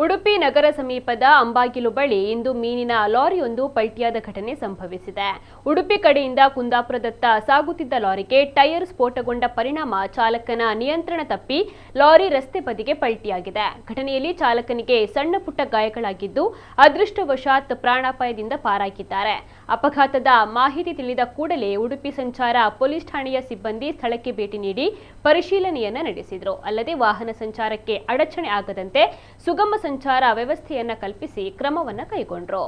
ಉಡುಪಿ ನಗರ ಸಮೀಪದ ಅಂಬಾಗಿಲು ಬಳಿ ಇಂದು ಮೀನಿನ ಲಾರಿಯೊಂದು ಪಲ್ಟಿಯಾದ ಘಟನೆ ಸಂಭವಿಸಿದೆ. ಉಡುಪಿ ಕಡೆಯಿಂದ ಕುಂದಾಪುರದತ್ತ ಸಾಗುತ್ತಿದ್ದ ಲಾರಿಗೆ ಟೈರ್ ಸ್ಫೋಟಗೊಂಡ ಪರಿಣಾಮ ಚಾಲಕನ ನಿಯಂತ್ರಣ ತಪ್ಪಿ ಲಾರಿ ರಸ್ತೆ ಬದಿಗೆ ಪಲ್ಟಿಯಾಗಿದೆ. ಘಟನೆಯಲ್ಲಿ ಚಾಲಕನಿಗೆ ಸಣ್ಣ ಪುಟ್ಟ ಗಾಯಗಳಾಗಿದ್ದು ಅದೃಷ್ಟವಶಾತ್ ಪ್ರಾಣಾಪಾಯದಿಂದ ಪಾರಾಗಿದ್ದಾರೆ. ಅಪಘಾತದ ಮಾಹಿತಿ ತಿಳಿದ ಕೂಡಲೇ ಉಡುಪಿ ಸಂಚಾರ ಪೊಲೀಸ್ ಠಾಣೆಯ ಸಿಬ್ಬಂದಿ ಸ್ಥಳಕ್ಕೆ ಭೇಟಿ ನೀಡಿ ಪರಿಶೀಲನೆಯನ್ನ ನಡೆಸಿದರು. ಅಲ್ಲದೆ ವಾಹನ ಸಂಚಾರಕ್ಕೆ ಅಡಚಣೆ ಆಗದಂತೆ ಸುಗಮ ಸಂಚಾರ ವ್ಯವಸ್ಥೆಯನ್ನ ಕಲ್ಪಿಸಿ ಕ್ರಮವನ್ನ ಕೈಗೊಂಡರು.